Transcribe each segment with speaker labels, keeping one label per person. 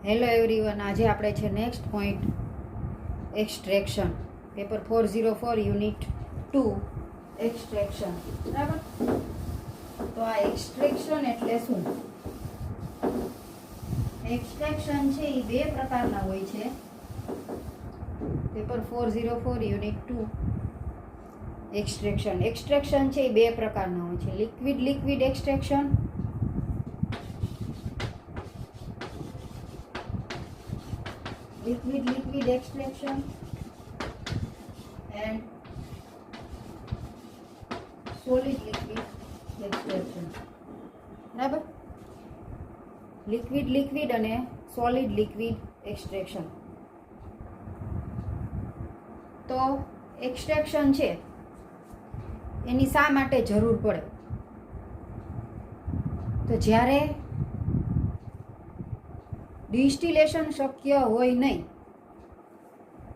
Speaker 1: Hello everyone, આજે આપણે છે next point extraction, paper 404 unit 2 extraction. બરાબર. તો આ એક્સ્ટ્રેક્શન એટલે શું? એક્સ્ટ્રેક્શન છે એ બે પ્રકારના હોય છે. પેપર 404 યુનિટ 2 એક્સ્ટ્રેક્શન છે એ બે પ્રકારના હોય છે. Liquid extraction liquid extraction and solid liquid extraction. બરાબર. લિક્વિડ અને સોલિડ લિક્વિડ એક્સ્ટ્રેક્શન. તો એક્સ્ટ્રેક્શન છે એની શા માટે જરૂર પડે? તો જ્યારે ડિસ્ટિલેશન શક્ય હોય નહીં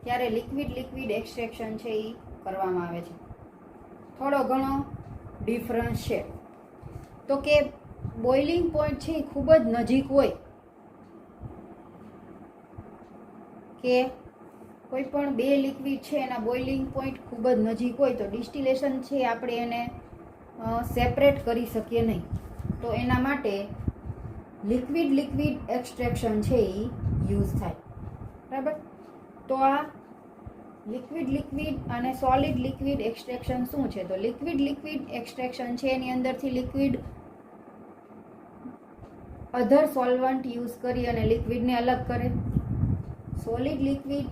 Speaker 1: ત્યારે લિક્વિડ એક્સ્ટ્રેક્શન છે એ કરવામાં આવે છે. થોડો ઘણો ડિફરન્સ છે. તો કે બોઇલિંગ પોઈન્ટ છે એ ખૂબ જ નજીક હોય, કે કોઈ પણ બે લિક્વિડ છે એના બોઇલિંગ પોઈન્ટ ખૂબ જ નજીક હોય તો ડિસ્ટિલેશન છે આપણે એને સેપરેટ કરી શકીએ નહીં. તો એના માટે લિક્વિડ એક્સ્ટ્રેક્શન છે એ યુઝ થાય. બરાબર. તો આ લિક્વિડ અને સોલિડ લિક્વિડ એક્સ્ટ્રેક્શન શું છે? તો લિક્વિડ એક્સ્ટ્રેક્શન છે એની અંદરથી લિક્વિડ અધર સોલ્વન્ટ યુઝ કરી અને લિક્વિડને અલગ કરે. સોલિડ લિક્વિડ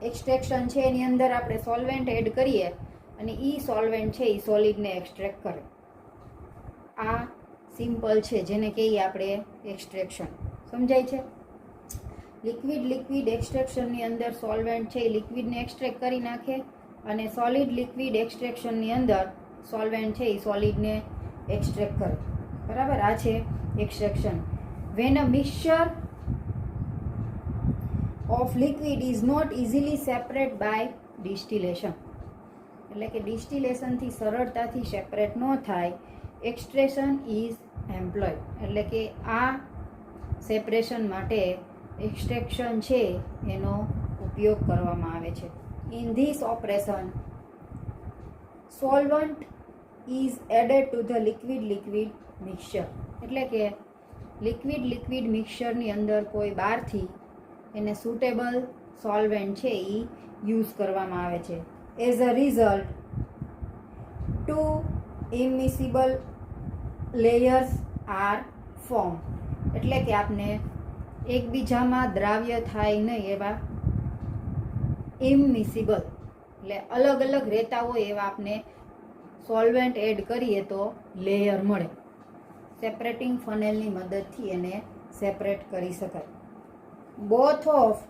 Speaker 1: એક્સ્ટ્રેક્શન છે એની અંદર આપણે સોલ્વેન્ટ એડ કરીએ અને એ સોલ્વેન્ટ છે એ સોલિડને એક્સ્ટ્રેક્ટ કરે. આ સિમ્પલ છે, જેને કહીએ આપણે એક્સ્ટ્રેક્શન. સમજાય છે? લિક્વિડ એક્સ્ટ્રેક્શનની અંદર સોલ્વેન્ટ છે એ લિક્વિડને એક્સ્ટ્રેક્ટ કરી નાખે અને સોલિડ લિક્વિડ એક્સ્ટ્રેક્શનની અંદર સોલ્વેન્ટ છે એ સોલિડને એક્સ્ટ્રેક્ટ કરે. બરાબર. આ છે extraction. When a mixture of liquid is not easily separate by distillation, એટલે કે ડિસ્ટિલેશનથી સરળતાથી સેપરેટ ન થાય, એક્સ્ટ્રેક્શન ઇઝ એમ્પ્લોયડ. એટલે કે આ સેપરેશન માટે એક્સ્ટ્રેક્શન છે એનો ઉપયોગ કરવામાં આવે છે. In this operation solvent is added to the liquid mixture. એટલે કે લિક્વિડ મિક્સચરની અંદર કોઈ બહારથી એને સુટેબલ સોલ્વેન્ટ છે એ યુઝ કરવામાં આવે છે. As a result two immiscible layers are form. એટલે કે આપને એકબીજામાં દ્રાવ્ય થાય નહીં એવા ઇમિસિબલ, એટલે અલગ અલગ રહેતા હોય એવા આપને સોલ્વેન્ટ એડ કરીએ તો લેયર મળે. સેપરેટિંગ ફનેલની મદદથી એને સેપરેટ કરી શકાય. Both of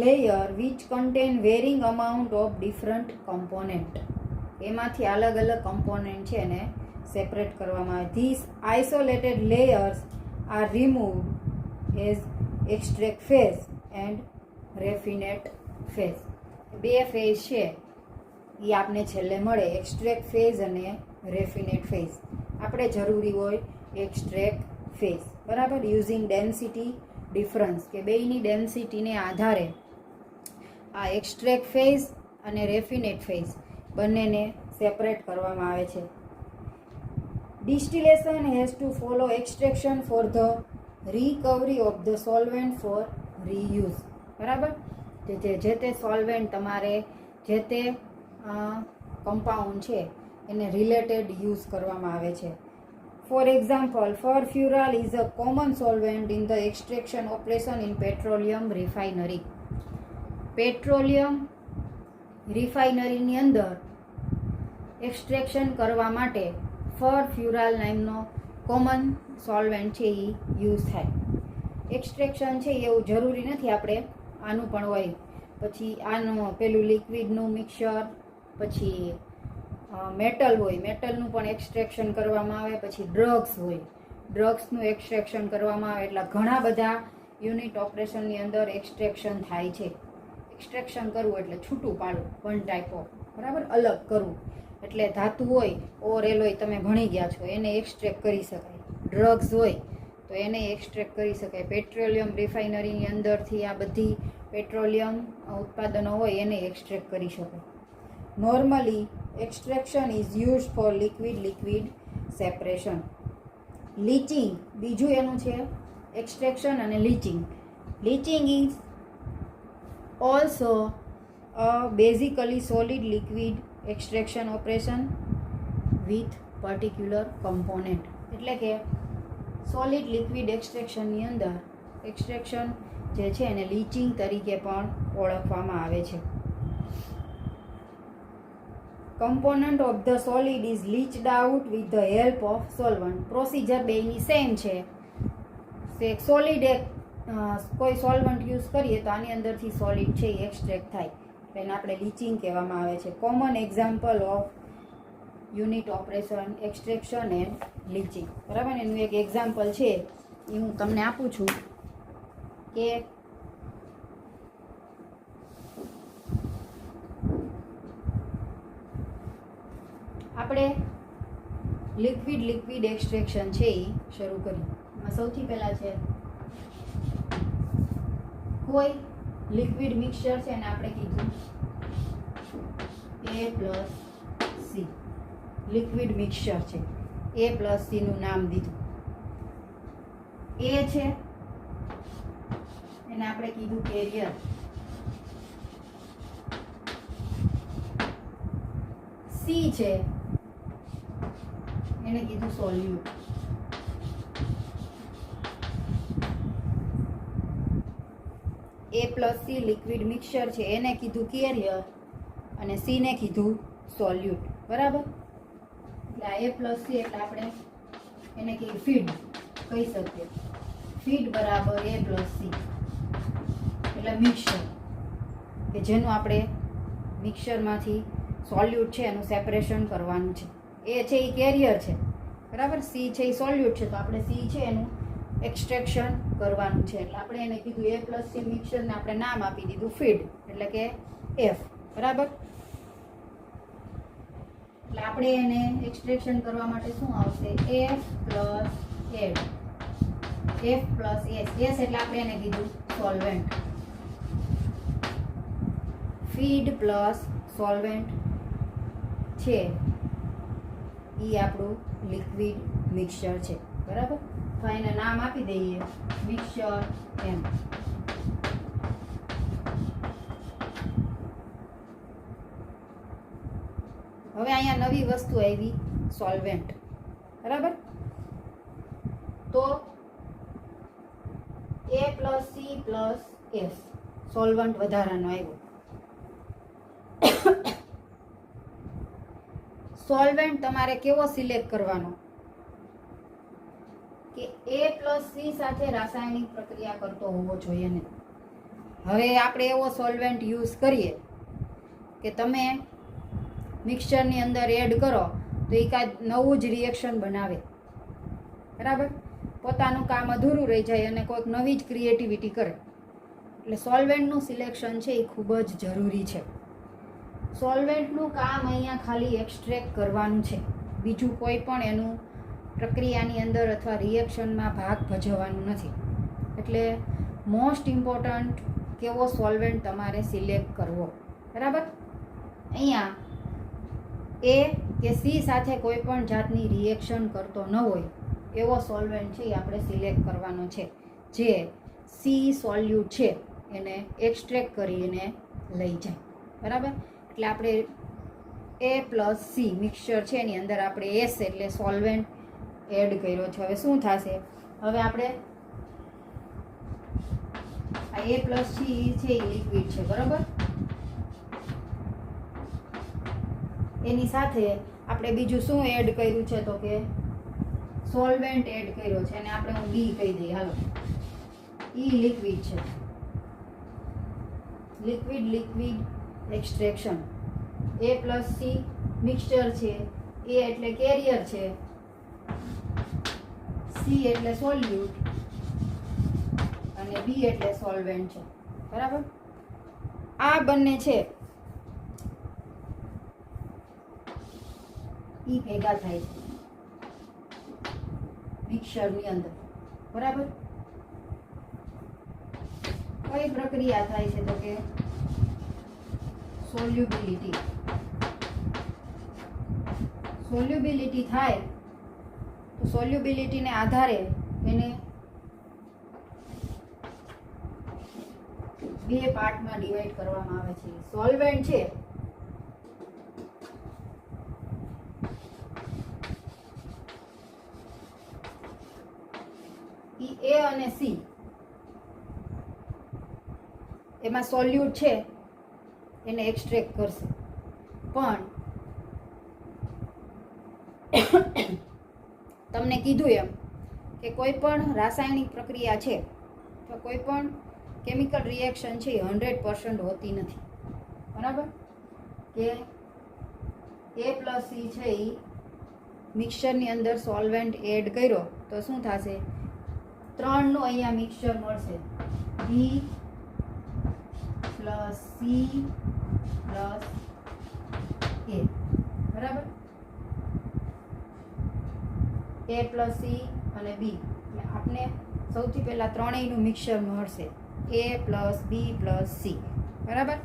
Speaker 1: layer which contain varying amount of different component. એમાંથી અલગ કમ્પોનેન્ટ છે એને સેપરેટ કરવામાં આવે. This isolated layers are removed as extract phase and raffinate phase. બે ફેઝ છે એ આપને છેલ્લે મળે, એક્સ્ટ્રેક્ટ ફેઝ અને રેફિનેટ ફેઝ. આપણે જરૂરી હોય એક્સ્ટ્રેક્ટ ફેઝ. બરાબર. યુઝિંગ ડેન્સિટી ડિફરન્સ, કે બેયની ડેન્સિટીને આધારે આ એક્સ્ટ્રેક્ટ ફેઝ અને રેફિનેટ ફેઝ બંનેને સેપરેટ કરવામાં આવે છે. Distillation has to follow extraction for the recovery of the solvent for reuse. બરાબર. જે તે સોલ્વેન્ટ તમારે જે તે કમ્પાઉન્ડ છે એને રિલેટેડ યુઝ કરવામાં આવે છે. For example, furfural is a common solvent in the extraction operation in petroleum refinery. Petroleum રિફાઇનરીની અંદર એક્સ્ટ્રેક્શન કરવા માટે ફરફ્યુરાલ નામનો કોમન સોલ્વેન્ટ છે એ યુઝ થાય. એક્સ્ટ્રેક્શન છે એવું જરૂરી નથી આપણે આનું પણ હોય, પછી આનું પેલું લિક્વિડનું મિક્સર, પછી મેટલ હોય, મેટલનું પણ એક્સ્ટ્રેક્શન કરવામાં આવે, પછી ડ્રગ્સ હોય, ડ્રગ્સનું એક્સ્ટ્રેક્શન કરવામાં આવે. એટલે ઘણા બધા યુનિટ ઓપરેશનની અંદર એક્સ્ટ્રેક્શન થાય છે. એક્સ્ટ્રેક્શન કરવું એટલે છૂટું પાડવું, વન ટાઈપ ઓફ. બરાબર. અલગ કરવું. એટલે ધાતુ હોય ઓર એલોય તમે ભણી ગયા છો, એને એક્સ્ટ્રેક્ટ કરી શકાય. ડ્રગ્સ હોય તો એને એક્સટ્રેક્ટ કરી શકાય. પેટ્રોલિયમ રિફાઇનરીની અંદરથી આ બધી પેટ્રોલિયમ ઉત્પાદનો હોય એને એક્સટ્રેક્ટ કરી શકાય. Normally extraction is use for liquid separation. Leaching બીજું એનું છે એક્સટ્રેક્શન અને leaching. Leaching is also basically solid liquid extraction operation with particular component. એટલે કે સોલિડ લિક્વિડ એક્સટ્રેક્શનની અંદર એક્સટ્રેક્શન જે છે એને લીચિંગ તરીકે પણ ઓળખવામાં આવે છે. Component of the solid is leached out with the help of solvent. Procedure બેયની સેમ છે. સોલિડ કોઈ સોલ્વન્ટ યુઝ કરીએ તો આની અંદરથી સોલિડ છે એ એક્સટ્રેક્ટ થાય, એને આપણે લીચિંગ કહેવામાં આવે છે. Common example of unit operation extraction and leaching. બરાબર ને, એનું એક એક્ઝામ્પલ છે એ હું તમને આપું છું કે આપણે લિક્વિડ એક્સટ્રેક્શન છે એ શરૂ કર્યું. એમાં સૌથી પહેલાં છે કોઈ લિક્વિડ મિક્સચર છે એને આપણે કીધું A+C. લિક્વિડ મિક્સચર છે, A+C નું નામ દીધું. A છે એને આપણે કીધું કેરિયર, C છે એને કીધું સોલ્યુટ, A+C લિક્વિડ મિક્સચર છે એને કીધું કેરિયર અને C ને કીધું સોલ્યુટ. બરાબર, એટલે A+C એટલે આપણે એને કહીએ ફીડ કહી શકીએ. ફીડ બરાબર A+C એટલે મિક્સચર કે જેનું આપણે મિક્સચરમાંથી સોલ્યુટ છે એનું સેપરેશન કરવાનું છે. એ છે એ કેરિયર છે, બરાબર. C છે એ સોલ્યુટ છે, તો આપણે C છે એનું એક્સટ્રેક્શન કરવાનું છે. એટલે આપણે એને કીધું A+C મિક્સચરને આપણે નામ આપી દીધું ફીડ, એટલે કે F. બરાબર, એટલે આપણે એને એક્સટ્રેક્શન કરવા માટે શું આવશે? F+S એટલે આપણે એને કીધું સોલ્વેન્ટ. ફીડ પ્લસ સોલ્વેન્ટ છે એ આપણું લિક્વિડ મિક્સચર છે. બરાબર, તો એને નામ આપી દઈએ મિક્સચર M. હવે અહીંયા નવી વસ્તુ આવી સોલ્વેન્ટ. બરાબર, તો A+C+S સોલ્વન્ટ વધારાનો આવ્યો. સોલ્વેન્ટ તમારે કેવો સિલેક્ટ કરવાનો કે A+C સાથે રાસાયણિક પ્રક્રિયા કરતો હોવો જોઈએ ને. હવે આપણે એવો સોલ્વેન્ટ યુઝ કરીએ કે તમે મિક્સચરની અંદર એડ કરો તો એ કાંઈ નવું જ રિએક્શન બનાવે. બરાબર, પોતાનું કામ અધૂરું રહી જાય અને કોઈક નવી જ ક્રિએટિવિટી કરે. એટલે સોલ્વેન્ટનું સિલેક્શન છે એ ખૂબ જ જરૂરી છે. સોલ્વેન્ટનું કામ અહીંયા ખાલી એક્સટ્રેક્ટ કરવાનું છે, બીજું કોઈ પણ એનું પ્રક્રિયાની અંદર અથવા રિએક્શનમાં ભાગ ભજવવાનું નથી. એટલે મોસ્ટ ઇમ્પોર્ટન્ટ કેવો સોલ્વેન્ટ તમારે સિલેક્ટ કરવો. બરાબર, અહીંયા A કે C સાથે કોઈ પણ જાતની રિએક્શન કરતો ન હોય એવો સોલ્વેન્ટ છે એ આપણે સિલેક્ટ કરવાનો છે, જે C સોલ્યુટ છે એને એક્સટ્રેક્ટ કરીને લઈ જાય. બરાબર, એટલે આપણે A+C મિક્સચર છે એની અંદર આપણે S એટલે સોલ્વેન્ટ એડ કર્યો છે. હવે શું થશે? હવે આપણે આ A+C છે એ લિક્વિડ છે. બરાબર, એની સાથે આપણે બીજું શું એડ કર્યું છે તો કે સોલ્વેન્ટ એડ કર્યો છે, અને આપણે હું B કહી દઈએ. હાલો, E લિક્વિડ છે, લિક્વિડ એક્સટ્રેક્શન. A+C મિક્સચર છે, A એટલે કેરિયર છે, C એટલે સોલ્યુટ અને B એટલે સોલ્વેન્ટ છે. બરાબર, આ બંને છે એ ભેગા થાય છે મિક્સચરની અંદર. બરાબર. કઈ પ્રક્રિયા થાય છે તો કે સોલ્યુબિલિટી થાય તો સોલ્યુબિલિટીને આધારે એને બે પાર્ટમાં ડિવાઈડ કરવામાં આવે છે. સોલ્વેન્ટ છે એ અને સી, એમાં સોલ્યુટ છે એને એક્સ્ટ્રેક્ટ કરશે. પણ તમને કીધું એમ કે કોઈ પણ રાસાયણિક પ્રક્રિયા છે તો કોઈ પણ કેમિકલ રિએક્શન છે એ 100% હોતી નથી. બરાબર. કે A પ્લસ સી છે એ મિક્સચરની અંદર સોલ્વેન્ટ એડ કર્યો તો શું થશે? 3નું અહીંયા મિક્સચર મળશે. બી પ્લસ સી પ્લસ એ. બરાબર. A પ્લસ સી અને બી, એટલે આપણે સૌથી પહેલાં ત્રણેયનું મિક્સચર મળશે. A plus B plus C. બરાબર.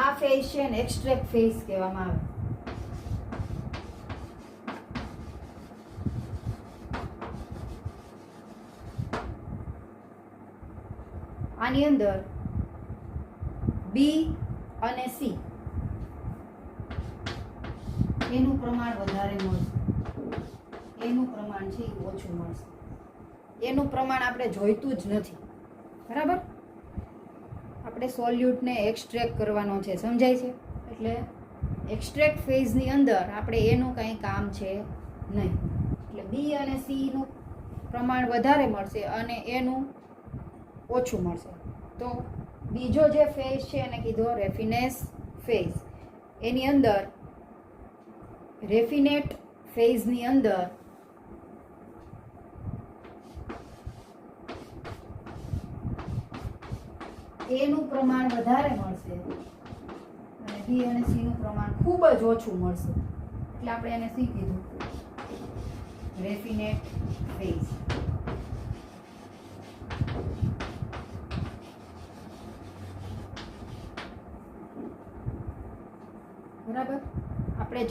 Speaker 1: આ ફેઝ છે ને એક્સ્ટ્રેક્ટ ફેઝ કહેવામાં આવે. આની અંદર બી અને સી એનું પ્રમાણ વધારે મળશે, એનું પ્રમાણ છે એ ઓછું મળશે. એનું પ્રમાણ આપણે જોઈતું જ નથી. બરાબર. આપણે સોલ્યુટને એક્સ્ટ્રેક્ટ કરવાનો છે, સમજાય છે? એટલે એક્સ્ટ્રેક્ટ ફેઝની અંદર આપણે એનું કાંઈ કામ છે નહીં. એટલે બી અને સીનું પ્રમાણ વધારે મળશે અને એનું ઓછું મળશે. તો બીજો જે ફેઝ છે એને કીધો રેફિનેસ ફેઝ. એની અંદર રેફિનેટ ફેઝની અંદર એનું પ્રમાણ વધારે મળશે અને બી અને સી નું પ્રમાણ ખૂબ જ ઓછું મળશે. એટલે આપણે એને સી કીધું, રેફિનેટ ફેઝ. બરાબર. આપણે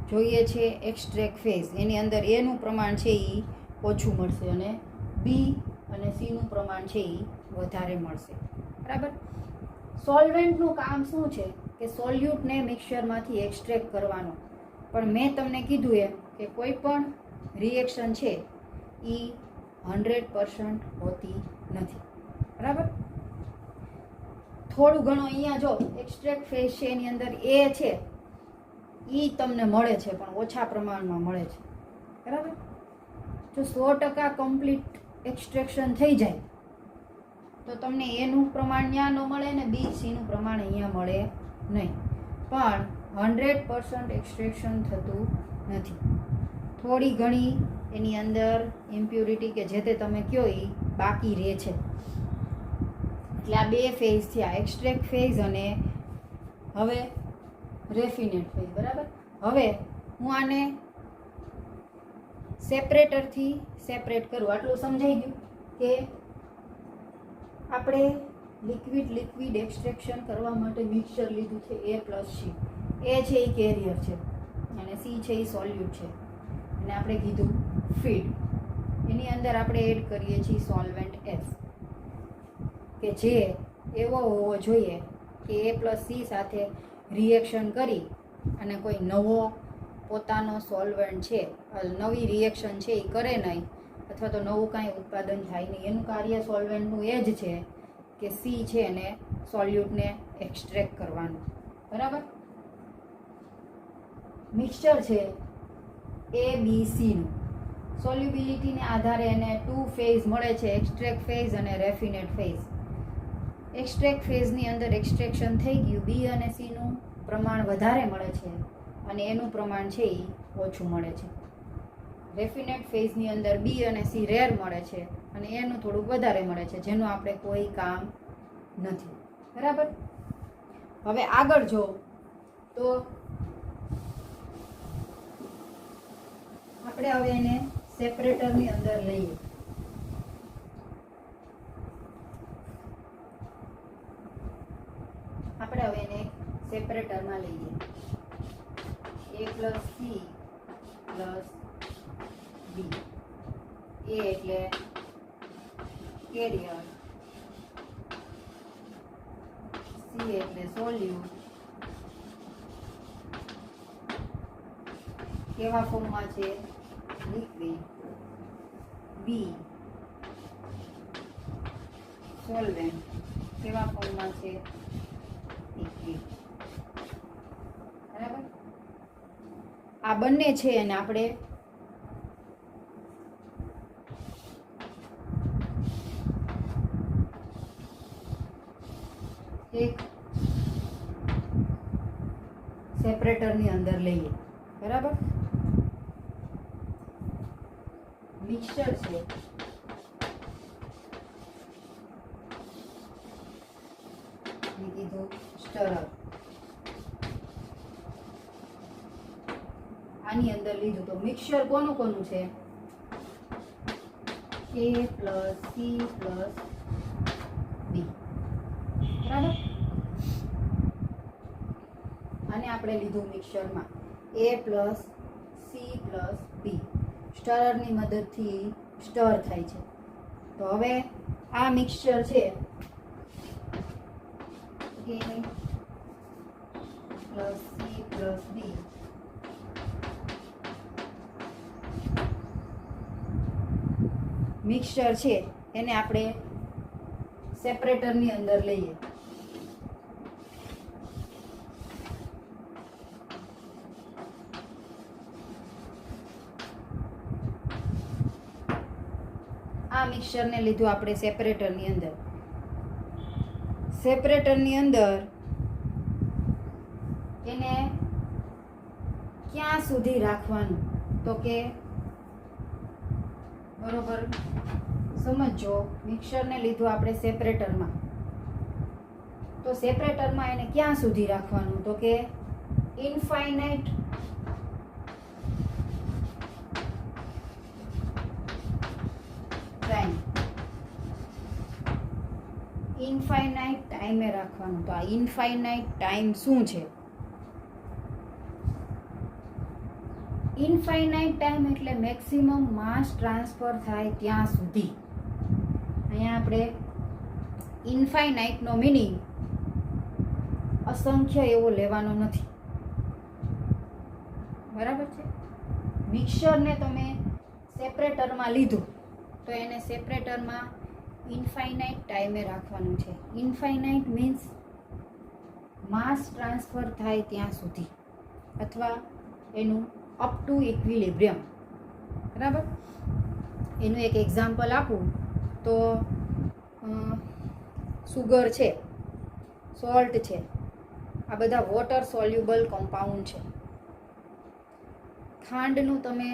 Speaker 1: જોઈએ છે એક્સ્ટ્રેક્ટ ફેઝ. એની અંદર એનું પ્રમાણ છે એ ઓછું મળશે અને બી અને સીનું પ્રમાણ છે એ વધારે મળશે. બરાબર. સોલ્વેન્ટનું કામ શું છે કે સોલ્યુટને મિક્સચરમાંથી એક્સ્ટ્રેક્ટ કરવાનો. પણ મેં તમને કીધું એમ કે કોઈ પણ રિએક્શન છે એ 100% હોતી નથી. બરાબર. થોડું ઘણું અહીંયા જો એક્સ્ટ્રેક્ટ ફેઝ છે એની અંદર એ છે એ તમને મળે છે પણ ઓછા પ્રમાણમાં મળે છે. બરાબર. જો 100% કમ્પ્લીટ એક્સ્ટ્રેક્શન થઈ જાય તો તમને એનું પ્રમાણ ત્યાં ન મળે ને બી સીનું પ્રમાણ અહીંયા મળે નહીં. પણ 100% એક્સ્ટ્રેક્શન થતું નથી. થોડી ઘણી એની અંદર ઇમ્પ્યુરિટી કે જે તે તમે કહો એ બાકી રહે છે. એટલે આ બે ફેઝ થયા, એક્સ્ટ્રેક્ટ ફેઝ અને હવે રેફિનેટ ફેઝ. બરાબર. હવે હું આને સેપરેટરથી સેપરેટ કરું. આટલું સમજાઈ ગયું કે આપણે લિક્વિડ એક્સ્ટ્રેક્શન કરવા માટે મિક્સચર લીધું છે A પ્લસ સી. એ છે એ કેરિયર છે અને સી છે એ સોલ્યુટ છે અને આપણે કીધું ફીડ. એની અંદર આપણે એડ કરીએ છીએ સોલ્વેન્ટ એસ કે જે એવો હોવો જોઈએ કે A પ્લસ સી સાથે રિએક્શન કરી અને કોઈ નવો પોતાનો સોલ્વેન્ટ છે, નવી રિએક્શન છે એ કરે નહીં અથવા તો નવું કાંઈ ઉત્પાદન થાય નહીં. એનું કાર્ય સોલ્વેન્ટનું એ જ છે કે સી છે એને સોલ્યુટને એક્સ્ટ્રેક્ટ કરવાનું. બરાબર. મિક્સચર છે એ બી સીનું. સોલ્યુબિલિટીને આધારે એને 2 ફેઝ મળે છે, એક્સ્ટ્રેક્ટ ફેઝ અને રેફિનેટ ફેઝ. એક્સ્ટ્રેક્ટ ફેઝની અંદર એક્સ્ટ્રેક્શન થઈ ગયું, બી અને સીનું પ્રમાણ વધારે મળે છે અને એનું પ્રમાણ છે એ ઓછું મળે છે. રેફિનેટ ફેઝની અંદર બી અને સી રેર મળે છે અને એનું થોડુંક વધારે મળે છે જેનું આપણે કોઈ કામ નથી. બરાબર. હવે આગળ જો તો આપણે હવે એને સેપરેટરની અંદર લઈએ. લઈએ. A પ્લસ સી પ્લસ બી. એ એટલે કેરિયર, સી એટલે સોલ્યુટ. કેવા ફોર્મમાં છે? લિક્વિડ. બી સોલ્વેન્ટ. કેવા ફોર્મમાં છે? લિક્વિડ. બરાબર. આ બંને છે અને આપણે એક સેપરેટરની અંદર લઈએ. બરાબર. મિક્સચર છે મેં કીધું સ્ટરર. આની અંદર લીધું તો મિક્સચર કોનું કોનું છે? A પ્લસ સી પ્લસ બી. બરાબર. અને આપણે લીધું મિક્સચરમાં A પ્લસ સી પ્લસ બી. સ્ટરરની મદદથી સ્ટર થાય છે. તો હવે આ મિક્સચર છે A plus C plus B mixture છે એને આપણે સેપરેટરની અંદર લઈએ. આ મિક્સચરને લીધું આપણે સેપરેટરની અંદર. સેપરેટરની અંદર એને ક્યાં સુધી રાખવાનું? તો કે બરોબર સમજો. મિક્સચરને લીધું આપણે સેપરેટરમાં, તો સેપરેટરમાં એને ક્યાં સુધી રાખવાનું? તો કે ઇનફાઇનાઇટ ટાઈમ. ઇનફાઇનાઇટ ટાઈમે રાખવાનું. તો આ ઇનફાઇનાઇટ ટાઈમ શું છે? ઇનફાઇનાઇટ ટાઈમ એટલે મેક્સિમમ માસ ટ્રાન્સફર થાય ત્યાં સુધી. અહીંયા આપણે ઇનફાઇનાઇટનો મિનિંગ અસંખ્ય એવો લેવાનો નથી. બરાબર છે. મિક્સચરને તમે સેપરેટરમાં લીધું તો એને સેપરેટરમાં ઇનફાઇનાઇટ ટાઈમે રાખવાનું છે. ઇનફાઇનાઇટ મીન્સ માસ ટ્રાન્સફર થાય ત્યાં સુધી, અથવા એનું અપ ટુ ઇક્વિલિબ્રિયમ. બરાબર. એનું એક એક્ઝામ્પલ આપું તો સુગર છે, સોલ્ટ છે, આ બધા વોટર સોલ્યુબલ કમ્પાઉન્ડ છે. ખાંડનું તમે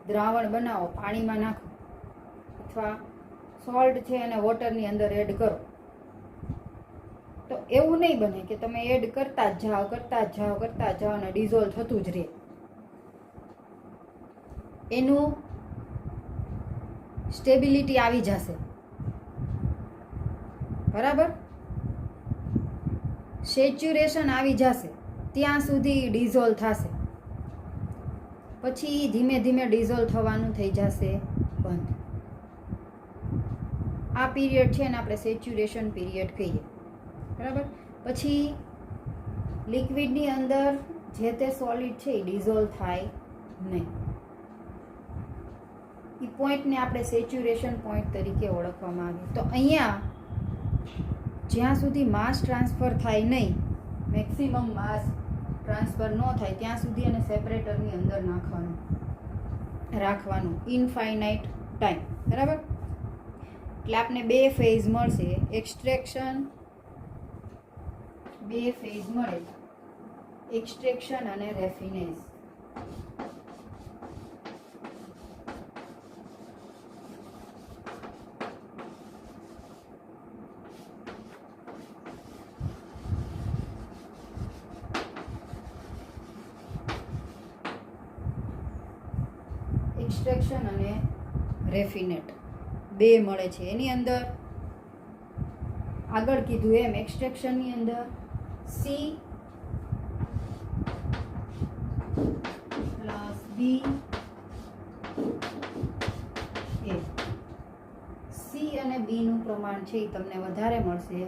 Speaker 1: દ્રાવણ બનાવો, પાણીમાં નાખો, અથવા સોલ્ટ છે અને વોટરની અંદર એડ કરો, તો એવું નહીં બને કે તમે એડ કરતા જ જાઓ અને ડિઝોલ્વ થતું જ રહે. એનું સ્ટેબિલિટી આવી જશે. બરાબર. સેચ્યુરેશન આવી જશે, ત્યાં સુધી ડિઝોલ્વ થશે. પછી ધીમે ધીમે ડિઝોલ્વ થવાનું થઈ જશે બંધ. આ પીરિયડ છે ને આપણે સેચ્યુરેશન પીરિયડ કહીએ. બરાબર. પછી લિક્વિડની અંદર જે તે સોલિડ છે એ ડિઝોલ્વ થાય નહીં. એ પોઈન્ટને આપણે સેચ્યુરેશન પોઈન્ટ તરીકે ઓળખવામાં આવે. તો અહીંયા જ્યાં સુધી માસ ટ્રાન્સફર થાય નહીં, મેક્સિમમ માસ ટ્રાન્સફર ન થાય ત્યાં સુધી એને સેપરેટરની અંદર રાખવાનું ઇનફાઇનાઇટ ટાઈમ. બરાબર. એટલે આપને બે ફેઝ મળશે. એક્સટ્રેક્શન, બે ફેઝ મળે, એક્સટ્રેક્શન અને રેફિનેસ. એક્સટ્રેક્શન અને રેફિનેટ બે મળે છે. એની અંદર આગળ કીધું એમ એક્સટ્રેક્શનની અંદર સી બી એ. સી અને બીનું પ્રમાણ છે એ તમને વધારે મળશે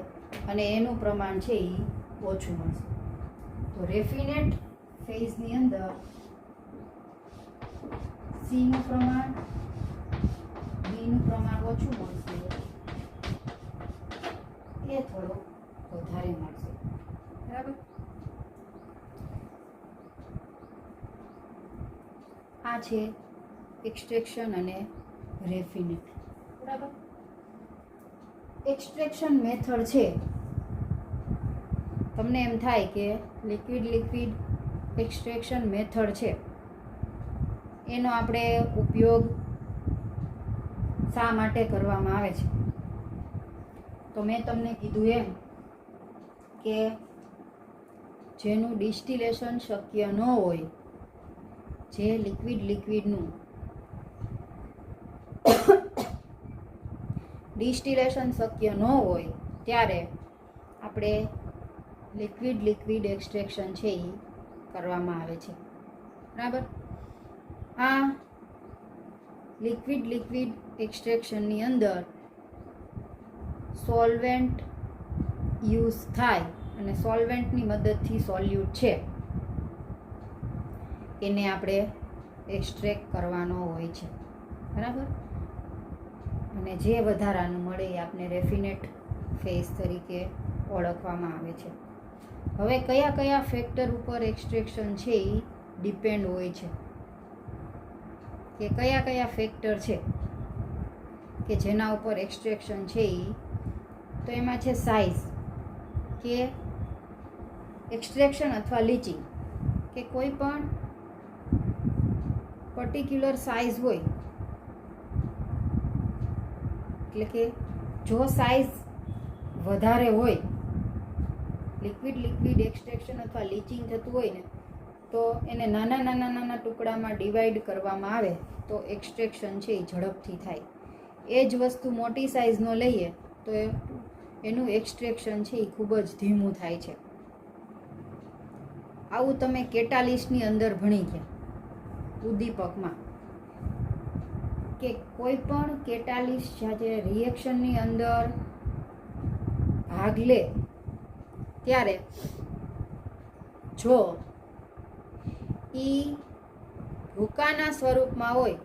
Speaker 1: અને એનું પ્રમાણ છે એ ઓછું મળશે. તો રેફિનેટ ફેઝની અંદર સીનું પ્રમાણ બીનું પ્રમાણ ઓછું મળશે, એ થોડો વધારે મળશે. બરાબર. આ છે એક્સટ્રેક્શન અને રેફિનેટ. બરાબર. એક્સટ્રેક્શન મેથડ છે, તમને એમ થાય કે લિક્વિડ એક્સટ્રેક્શન મેથડ છે, એનો આપણે ઉપયોગ શા માટે કરવામાં આવે છે? તો મેં તમને કીધું એમ કે જેનું ડિસ્ટિલેશન શક્ય ન હોય, જે લિક્વિડનું ડિસ્ટિલેશન શક્ય ન હોય ત્યારે આપણે લિક્વિડ એક્સટ્રેક્શન છે એ કરવામાં આવે છે. બરાબર. આ લિક્વિડ એક્સટ્રેક્શનની અંદર સોલ્વેન્ટ યુઝ થાય અને સોલ્વેન્ટની મદદથી સોલ્યુટ છે એને આપણે એક્સટ્રેક્ટ કરવાનો હોય છે. બરાબર. અને જે વધારાનું મળે એ આપણે રેફિનેટ ફેઝ તરીકે ઓળખવામાં આવે છે. હવે કયા કયા ફેક્ટર ઉપર એક્સટ્રેક્શન છે એ ડિપેન્ડ હોય છે, કે કયા કયા ફેક્ટર છે કે જેના ઉપર એક્સટ્રેક્શન છે એ? તો એમાં છે સાઇઝ, કે એક્સટ્રેક્શન અથવા લીચિંગ, કે કોઈ પણ પર્ટિક્યુલર સાઇઝ હોય, એટલે કે જો સાઇઝ વધારે હોય, લિક્વિડ એક્સટ્રેક્શન અથવા લીચિંગ થતું હોય ને, તો એને નાના ટુકડામાં ડિવાઈડ કરવામાં આવે તો એક્સટ્રેક્શન છે એ ઝડપથી થાય. એ જ વસ્તુ મોટી સાઇઝનો લઈએ તો એનું એક્સટ્રેક્શન છે એ ખૂબ જ ધીમું થાય છે. આવું તમે કેટાલિસ્ટની અંદર ભણી ગયા, ઉદ્દીપકમાં, કે કોઈ પણ કેટાલિસ્ટ જ્યારે રિએક્શનની અંદર ભાગ લે ત્યારે જો ભૂકાના સ્વરૂપમાં હોય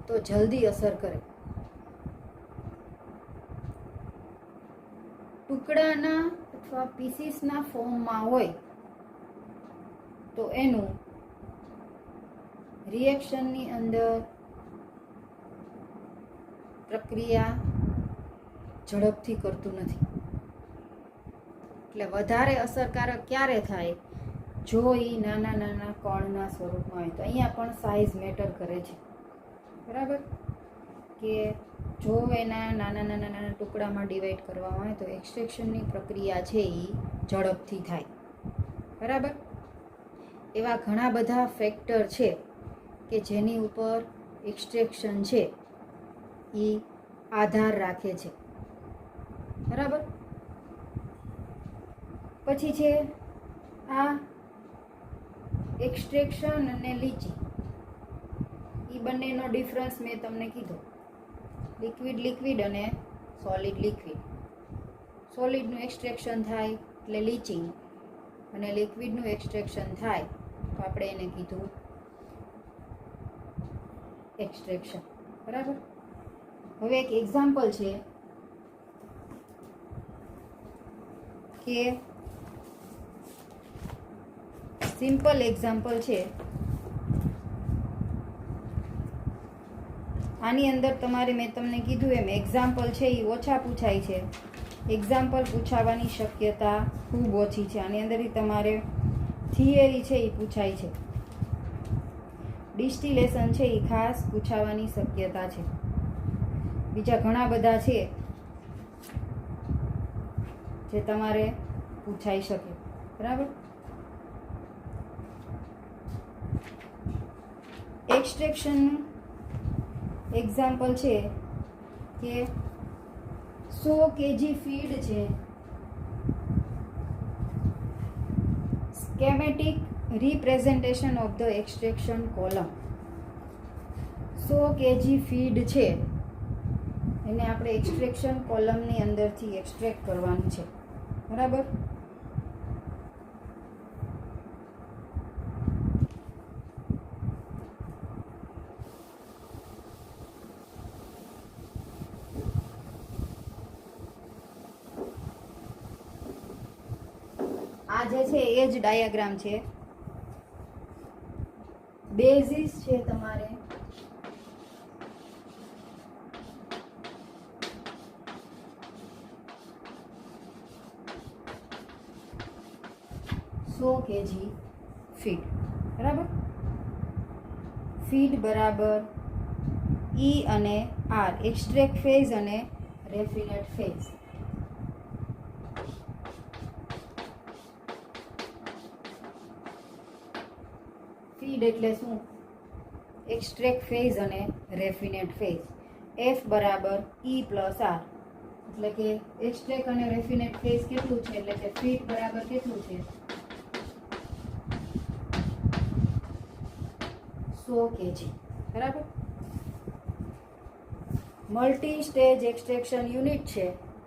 Speaker 1: તો જલ્દી અસર કરે, ટુકડાના અથવા પીસીસના ફોર્મમાં હોય તો એનું રિએક્શનની અંદર પ્રક્રિયા ઝડપથી કરતું નથી. એટલે વધારે અસરકારક ક્યારે થાય? જો એ નાના કણના સ્વરૂપમાં હોય. તો અહીંયા પણ સાઇઝ મેટર કરે છે. બરાબર. કે જો એના નાના ટુકડામાં ડિવાઈડ કરવામાં આવે તો એક્સટ્રેક્શનની પ્રક્રિયા છે એ ઝડપથી થાય. બરાબર. એવા ઘણા બધા ફેક્ટર છે કે જેની ઉપર એક્સટ્રેક્શન છે એ આધાર રાખે છે. બરાબર. પછી છે આ એક્સટ્રેક્શન અને લીચિંગ, એ બંનેનો ડિફરન્સ મેં તમને કીધો. લિક્વિડ અને સોલિડનું એક્સટ્રેક્શન થાય એટલે લીચિંગ, અને લિક્વિડનું એક્સટ્રેક્શન થાય તો આપણે એને કીધું એક્સટ્રેક્શન. બરાબર. હવે એક એક્ઝામ્પલ છે કે સિમ્પલ એક્ઝામ્પલ છે. આની અંદર તમારે મેં તમને કીધું એમ એક્ઝામ્પલ છે એ ઓછા પૂછાય છે. એક્ઝામ્પલ પૂછાવાની શક્યતા ખૂબ ઓછી છે. આની અંદરથી તમારે થિયરી છે એ પૂછાય છે. ડિસ્ટિલેશન છે એ ખાસ પૂછાવાની શક્યતા છે. બીજા ઘણા બધા છે જે તમારે પૂછાઈ શકે. બરાબર. એક્સટ્રેક્શનનું એક્ઝામ્પલ છે કે 100 kg ફીડ છે, schematic representation of the extraction column. 100 kg feed છે એને આપણે એક્સટ્રેક્શન કોલમની અંદરથી એક્સટ્રેક્ટ કરવાનું છે, બરાબર. આ જે છે એ જ ડાયાગ્રામ છે. બેઝિસ છે તમારે 100 kg ફીડ, બરાબર. ફીડ બરાબર E અને R, એક્સ્ટ્રેક્ટ ફેઝ અને રેફિનેટ ફેઝ. ફીડ એટલે શું? એક્સ્ટ્રેક્ટ ફેઝ અને રેફિનેટ ફેઝ. F બરાબર E પ્લસ R, એટલે કે એક્સ્ટ્રેક્ટ અને રેફિનેટ ફેઝ કેટલું છે, એટલે કે ફીડ બરાબર કેટલું છે? 100 kg, બરાબર. મલ્ટી સ્ટેજ એક્સટ્રેક્શન યુનિટ છે,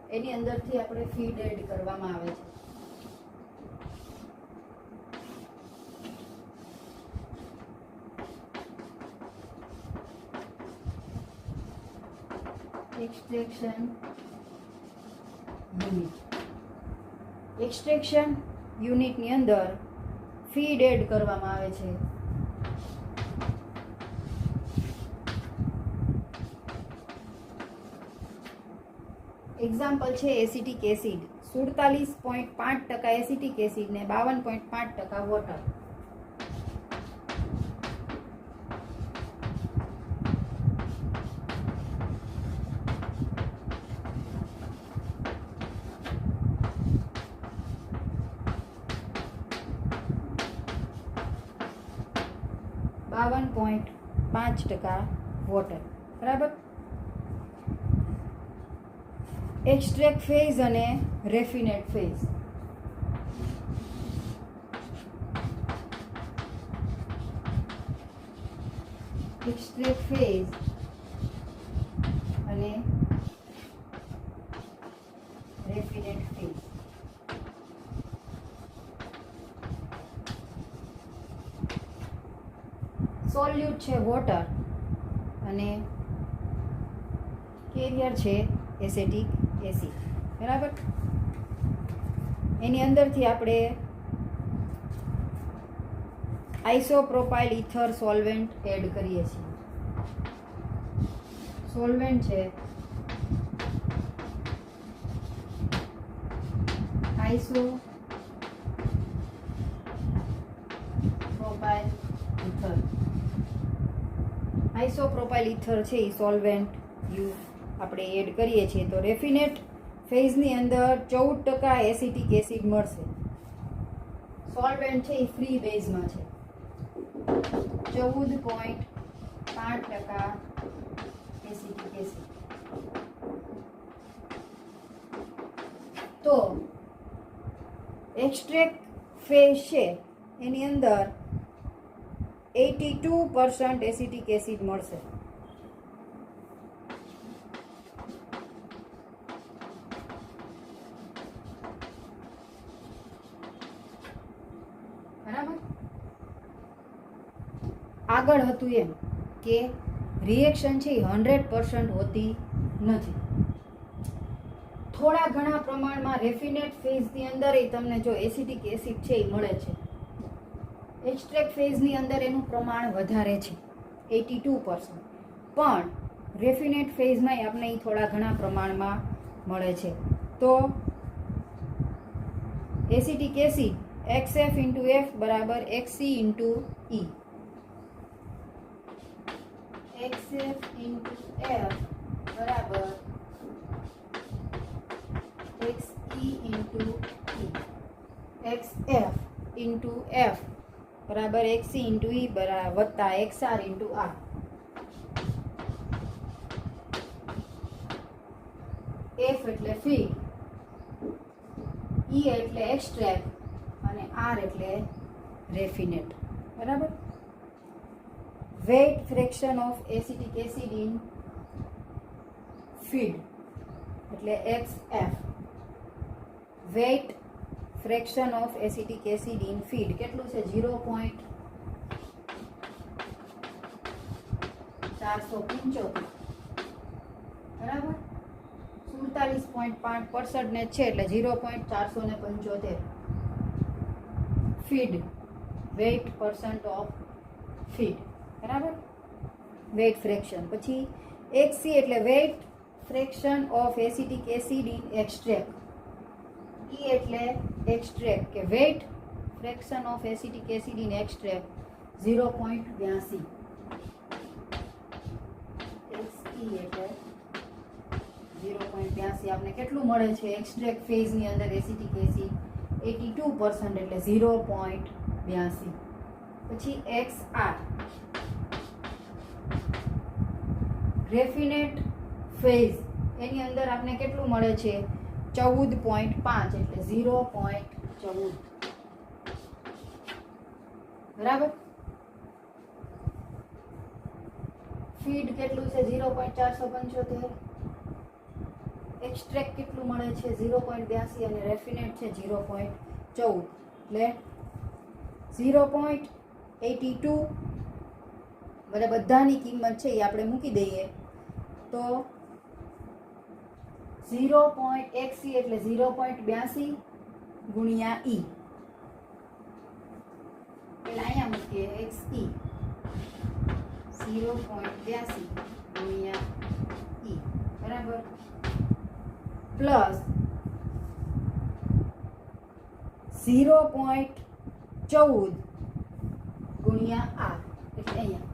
Speaker 1: એની અંદરથી આપણે ફીડ એડ કરવામાં આવે છે. Extraction unit. એક્સટ્રેક્શન યુનિટની અંદર ફીડ એડ કરવામાં આવે છે. એક્ઝામ્પલ છે એસિટિક એસિડ. 47.5% એસિટિક એસિડ ને 52.5% વોટર. વોટર, બરાબર. એક્સ્ટ્રેક્ટ ફેઝ અને રેફિનેટ ફેઝ. એક્સ્ટ્રેક્ટ ફેઝ અને રેફિનેટ ફેઝ. સોલ્યુટ છે વોટર અને કેરિયર છે એસિટિક એસિડ, બરાબર. એની અંદરથી આપણે આઇસોપ્રોપાઇલ ઇથર સોલ્વેન્ટ એડ કરીએ છીએ. સોલ્વેન્ટ છે આઇસોપ્રોપાઇલ ઇથર. આઇસોપ્રોપાઇલ ઇથર છે એ સોલ્વેન્ટ આપણે એડ કરીએ છીએ. તો રેફિનેટ ફેઝની અંદર 14% એસિટિક એસિડ મળશે. સોલ્વેન્ટ છે એ ફ્રી બેઝમાં છે. 14.5% એસિટિક એસિડ. તો એક્સ્ટ્રેક્ટ ફેઝ છે એની અંદર 82% એસિટિક એસિડ મળશે. આગળ હતું એમ કે રિએક્શન છે એ 100% હોતી નથી. થોડા ઘણા પ્રમાણમાં રેફિનેટ ફેઝની અંદર તમને જો એસિટિક એસિડ છે એ મળે છે. એક્સ્ટ્રેક્ટ ફેઝની અંદર એનું પ્રમાણ વધારે છે 82%, પણ રેફિનેટ ફેઝમાં આપણે એ થોડા ઘણા પ્રમાણમાં મળે છે. તો acetic acid XF into F બરાબર XC into E. XF into F બરાબર XE into E. XF into F બરાબર XC into E બરાબર વત્તા XR into R. F એટલે ફીડ, E એટલે એક્સ્ટ્રેક્ટ અને R એટલે રેફિનેટ. બરાબર. Weight fraction of acetic acid in feed એટલે XF. Weight fraction of acetic acid in feed કેટલું છે? 0.475. બરાબર. 47.5% ને છે એટલે 0.475 feed weight percent of feed. બરાબર. Weight fraction. પછી XC એટલે weight fraction of acetic acid in extract. E એટલે એક્સ્ટ્રેક્ટ કે weight fraction of acetic acid in extract 0.82. XE એટલે 0.82 આપણે કેટલું મળે છે? એક્સ્ટ્રેક્ટ ફેઝની અંદર એસિટિક એસિડ 82% એટલે 0.82. પછી XR રેફિનેટ ફેઝ એની અંદર આપણે કેટલું મળે છે? 14.5 એટલે 0.14. બરાબર. ફીડ કેટલું છે? 0.475. એક્સ્ટ્રેક્ટ કેટલું મળે છે? 0.82 અને રેફિનેટ છે 0.14 એટલે 0.82. બધાની કિંમત છે એ આપણે મૂકી દઈએ તો 0.XC એટલે 0.82 ગુણ્યા E. પેલા અહીંયા મૂકીએ XE 0.82 ગુણ્યા E. બરાબર. પ્લસ 0.14 ગુણ્યા R એટલે અહીંયા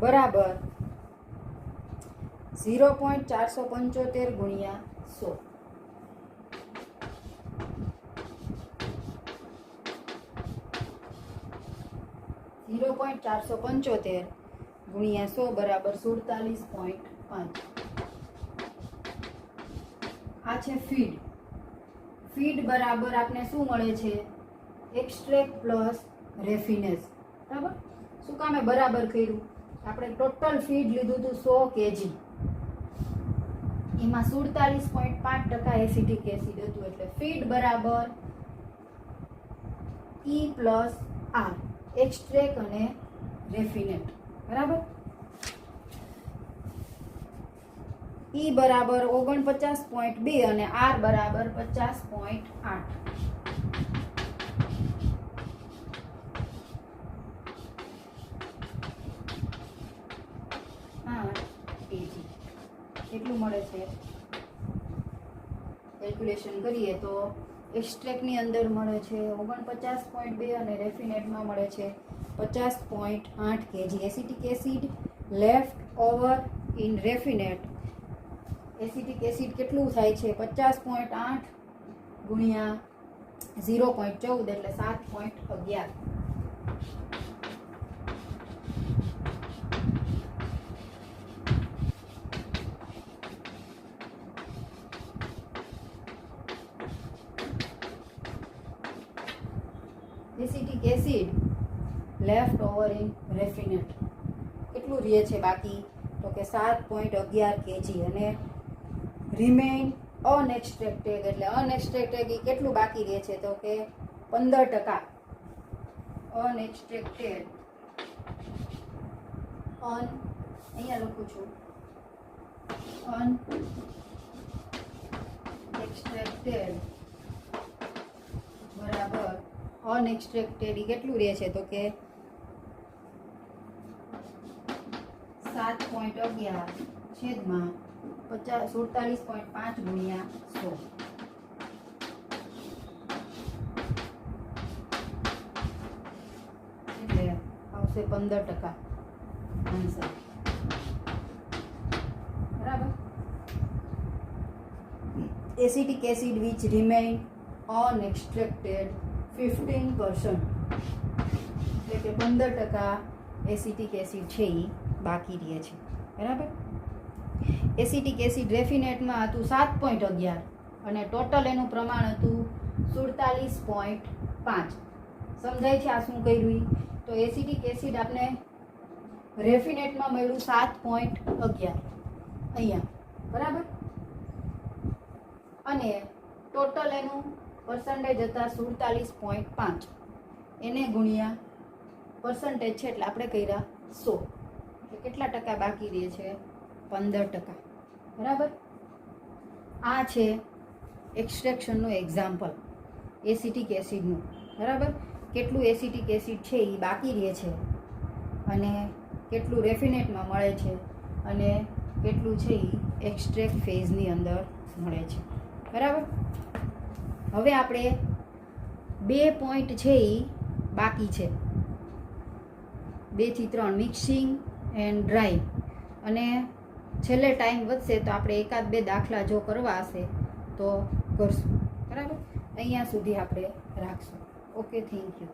Speaker 1: બરાબર 0.475 ગુણ્યા 100. ગુણ્યા 100 બરાબર 47.5. આ છે ફીડ. ફીડ બરાબર આપણે શું મળે છે? Extract plus raffinates. બરાબર. શું કામે બરાબર કર્યું? આપણે ટોટલ ફીડ લીધું હતું 100 kg. એમાં 47.5% એસિટિક એસિડ હતું એટલે ફીડ બરાબર E પ્લસ R એક્સ્ટ્રેક્ટ અને રેફિનેટ. બરાબર. E બરાબર 49.2 અને R બરાબર 50.8. કેટલું મળે છે? કેલ્ક્યુલેશન કરીએ તો એક્સ્ટ્રેક્ટની અંદર મળે છે 49.2 અને રેફિનેટમાં મળે છે 50.8 kg. Acetic acid left over in raffinate. Acetic acid કેટલું થાય છે? 50.8 ગુણ્યા 0.14 એટલે 7.11. Acetic acid left over in raffinate કેટલું રહે છે બાકી? તો કે 7.11 kg અને રિમેઇન અનએક્સટ્રેક્ટેડ એટલે અનએક્સટ્રેક્ટેડ કેટલું બાકી રહે છે? તો કે 15%. અનએક્સટ્રેક્ટેડ અહીંયા લખું છું અનએક્સટ્રેક્ટેડ બરાબર અનએક્સટ્રેક્ટેડ કેટલું રહે છે? તો કે 7.11 છેદમાં 47.5 ગુણ્યા 100. એટલે આવશે 15% આન્સર. બરાબર. Acetic acid which remain unextracted 15%. એટલે કે 15% એસિટિક એસિડ છે એ બાકી રહે છે. બરાબર. એસિટિક એસિડ રેફિનેટમાં હતું 7.11 અને ટોટલ એનું પ્રમાણ હતું 47.5. સમજાય છે આ શું કર્યું? તો એસિટિક એસિડ આપણે રેફિનેટમાં મળ્યું 7.11 અહીંયા, બરાબર, અને ટોટલ એનું પર્સન્ટેજ હતા 47.5. એને ગુણ્યા પર્સન્ટેજ છે એટલે આપણે કર્યા 100. એટલે કેટલા ટકા બાકી રહે છે? 15%. બરાબર. આ છે એક્સટ્રેક્શનનું એક્ઝામ્પલ એસિટિક એસિડનું. બરાબર. કેટલું એસિટિક એસિડ છે એ બાકી રહે છે અને કેટલું રેફિનેટમાં મળે છે અને કેટલું છે એ એક્સટ્રેક્ટ ફેઝની અંદર મળે છે. બરાબર. હવે આપણે 2 પોઈન્ટ છે એ બાકી છે, 2 થી 3, મિક્સિંગ એન્ડ ડ્રાય, અને છેલ્લે ટાઈમ વધશે તો આપણે 1-2 દાખલા જો કરવા હશે તો કરશું. બરાબર. અહીંયા સુધી આપણે રાખશું. Okay, thank you.